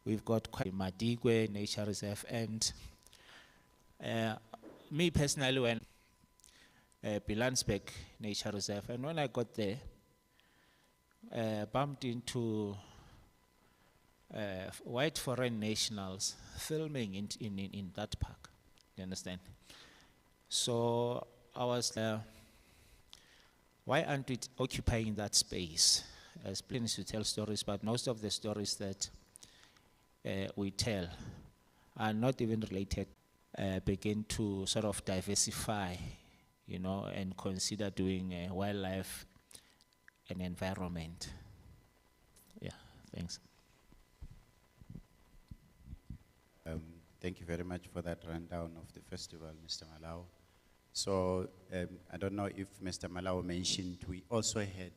We've got quite Madigwe Nature Reserve, and me personally, when Bilansbeek Nature Reserve, and when I got there, bumped into white foreign nationals filming in that park. You understand? So I was why aren't we occupying that space? As plans to tell stories, but most of the stories that we tell are not even related. Begin to sort of diversify, you know, and consider doing wildlife and environment. Yeah, thanks. Thank you very much for that rundown of the festival, Mr. Malawi. So I don't know if Mr. Malawi mentioned, we also had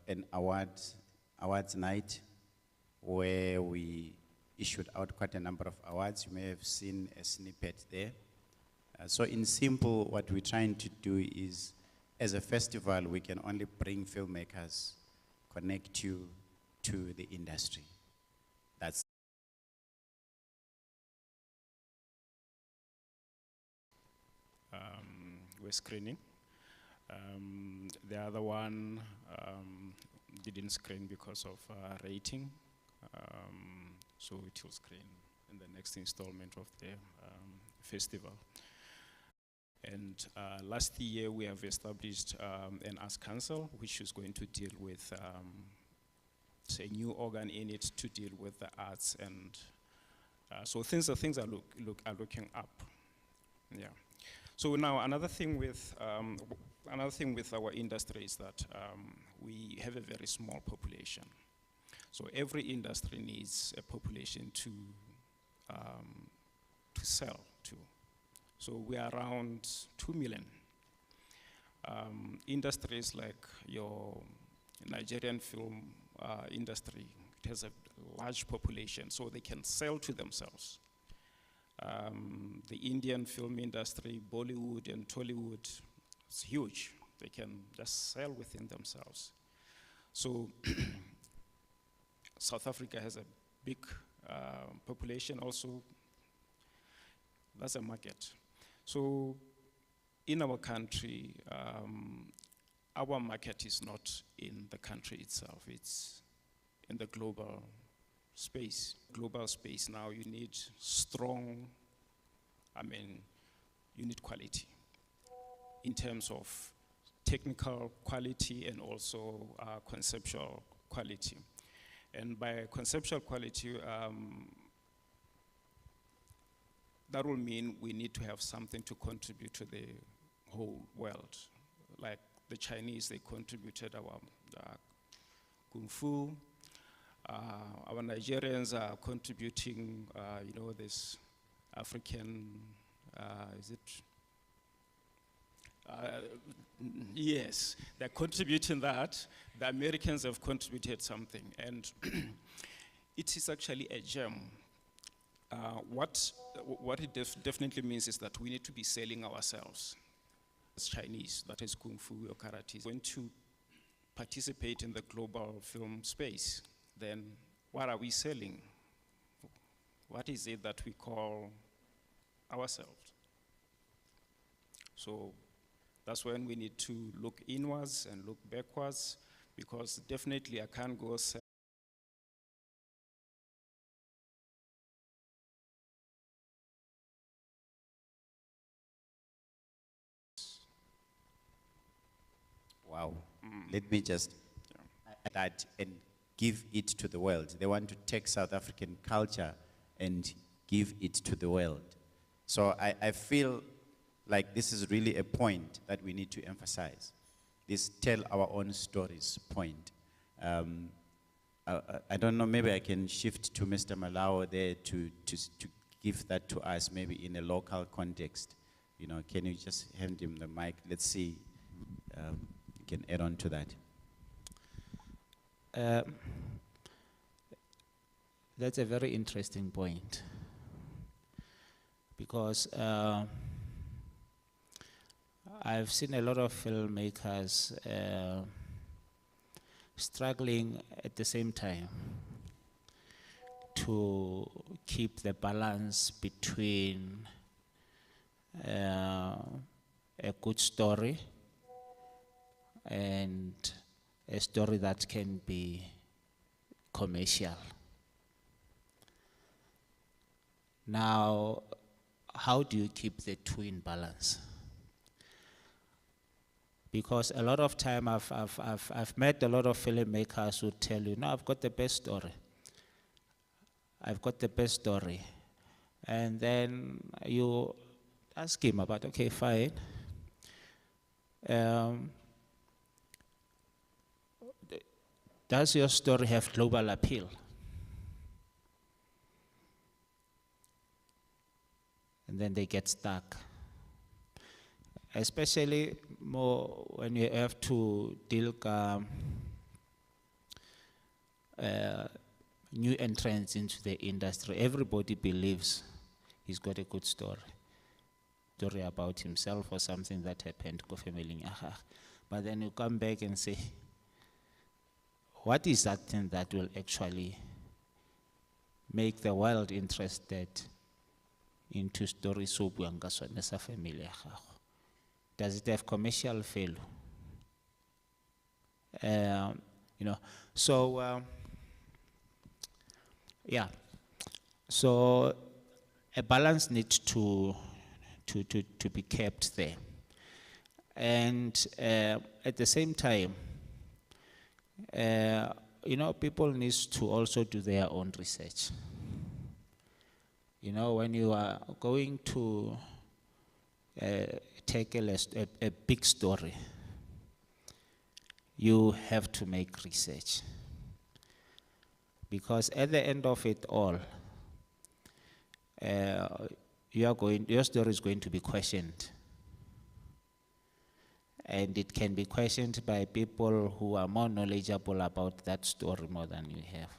an awards night where we issued out quite a number of awards. You may have seen a snippet there. So in simple, what we're trying to do is, as a festival, we can only bring filmmakers, connect you to the industry. That's we're screening. The other one didn't screen because of rating, so it will screen in the next installment of the festival. And last year we have established an arts council, which is going to deal with a new organ in it to deal with the arts, and so things are looking up. Yeah. So now another thing with our industry is that we have a very small population. So every industry needs a population to sell to. So we are around 2 million. Industries like your Nigerian film industry, it has a large population, so they can sell to themselves. The Indian film industry, Bollywood and Tollywood, it's huge. They can just sell within themselves. So South Africa has a big population also. That's a market. So in our country, our market is not in the country itself, it's in the global space. Global space now, you need strong, you need quality in terms of technical quality and also conceptual quality. And by conceptual quality, that will mean we need to have something to contribute to the whole world. Like the Chinese, they contributed our Kung Fu. Our Nigerians are contributing, this African, yes, they're contributing that. The Americans have contributed something, and it is actually a gem. What it definitely means is that we need to be selling ourselves. As Chinese, that is Kung Fu or Karate, going to participate in the global film space, then what are we selling? What is it that we call ourselves? So that's when we need to look inwards and look backwards, because definitely I can't go sell. Wow. Let me just add that and give it to the world. They want to take South African culture and give it to the world. So I feel like this is really a point that we need to emphasize. This tell our own stories point. I don't know, maybe I can shift to Mr. Malawi there to give that to us, maybe in a local context. You know, can you just hand him the mic? Let's see. You can add on to that. That's a very interesting point, because I've seen a lot of filmmakers struggling at the same time. to keep the balance between a good story and a story that can be commercial. Now, how do you keep the two in balance? Because a lot of time I've met a lot of filmmakers who tell you, no, I've got the best story. I've got the best story. And then you ask him about, okay, fine. Does your story have global appeal? And then they get stuck. Especially more when you have to deal with new entrants into the industry. Everybody believes he's got a good story about himself or something that happened to family. But then you come back and say, what is that thing that will actually make the world interested into stories so family? Does it have commercial value? So yeah. So a balance needs to be kept there, and at the same time, people need to also do their own research. When you are going to tackle a big story, you have to make research. Because at the end of it all, your story is going to be questioned. And it can be questioned by people who are more knowledgeable about that story more than you have.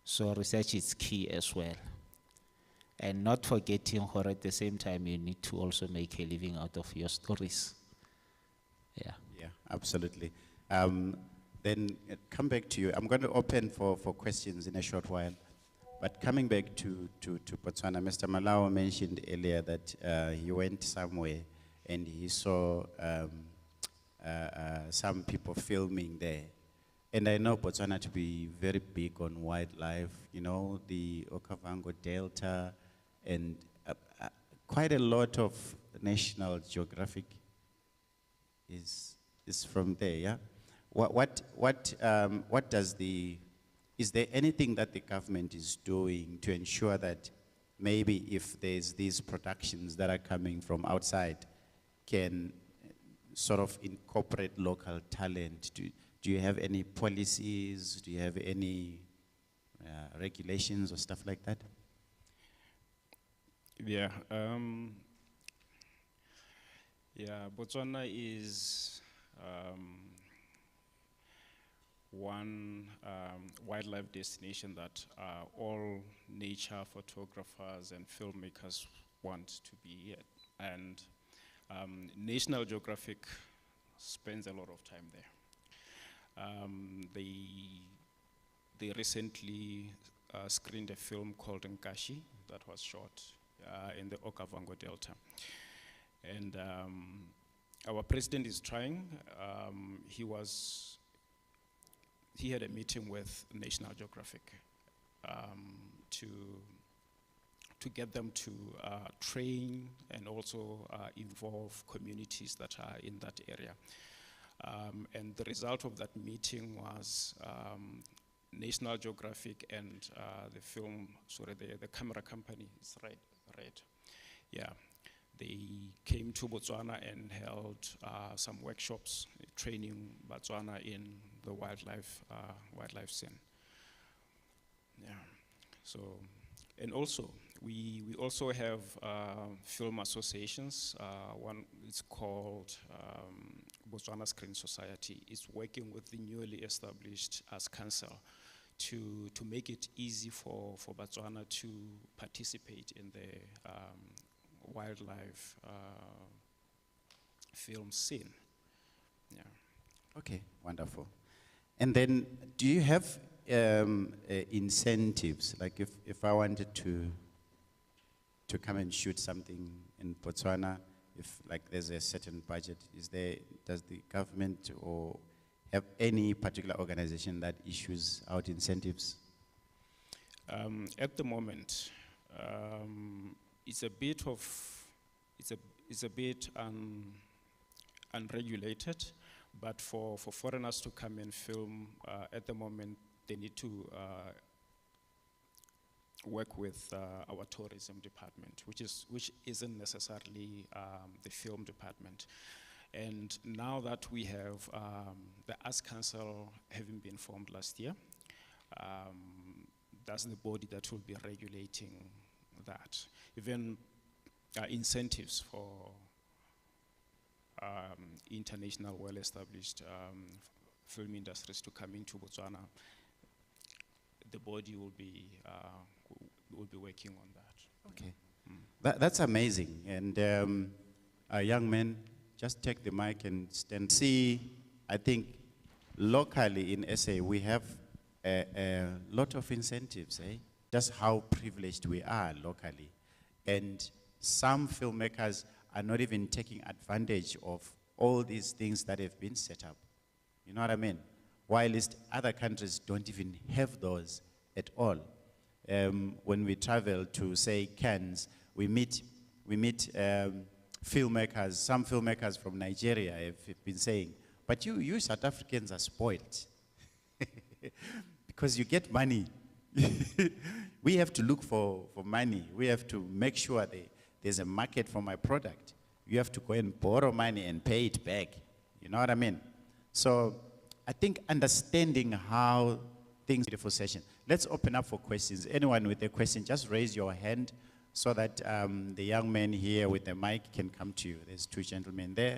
So research is key as well. And not forgetting, or at the same time, you need to also make a living out of your stories. Yeah. Yeah, absolutely. Then come back to you. I'm going to open for questions in a short while. But coming back to Botswana, Mr. Malawa mentioned earlier that he went somewhere and he saw some people filming there. And I know Botswana to be very big on wildlife, the Okavango Delta, and quite a lot of National Geographic is from there, yeah? Is there anything that the government is doing to ensure that maybe if there's these productions that are coming from outside can sort of incorporate local talent? Do you have any policies? Do you have any regulations or stuff like that? Yeah. Botswana is one wildlife destination that all nature photographers and filmmakers want to be at. And National Geographic spends a lot of time there. They recently screened a film called Nkashi that was shot in the Okavango Delta. And our president is trying. He had a meeting with National Geographic to get them to train and also involve communities that are in that area. And the result of that meeting was National Geographic and the camera company is Red. Yeah, they came to Botswana and held some workshops training Botswana in the wildlife scene. Yeah, so, and also we also have film associations. One is called Botswana Screen Society. It's working with the newly established as council to make it easy for Botswana to participate in the wildlife film scene. Yeah. Okay, wonderful. And then do you have incentives? Like if I wanted to come and shoot something in Botswana, if like there's a certain budget, does the government or have any particular organization that issues out incentives? At the moment, it's a bit unregulated, but for foreigners to come and film, at the moment, they need to work with our tourism department, which isn't necessarily the film department. And now that we have the Arts Council having been formed last year, that's the body that will be regulating that. Even incentives for international, well-established film industries to come into Botswana, the body will be working on that. Okay, that's amazing. And young men, just take the mic and stand. See, I think locally in SA we have a lot of incentives, just how privileged we are locally. And some filmmakers are not even taking advantage of all these things that have been set up. You know what I mean? Whilst other countries don't even have those at all. When we travel to, say, Cannes, we meet filmmakers, some filmmakers from Nigeria have been saying, but you South Africans are spoiled. Because you get money. We have to look for money. We have to make sure there's a market for my product. You have to go and borrow money and pay it back. You know what I mean? So I think understanding how things, beautiful session. Let's open up for questions. Anyone with a question, just raise your hand so that the young man here with the mic can come to you. There's two gentlemen there.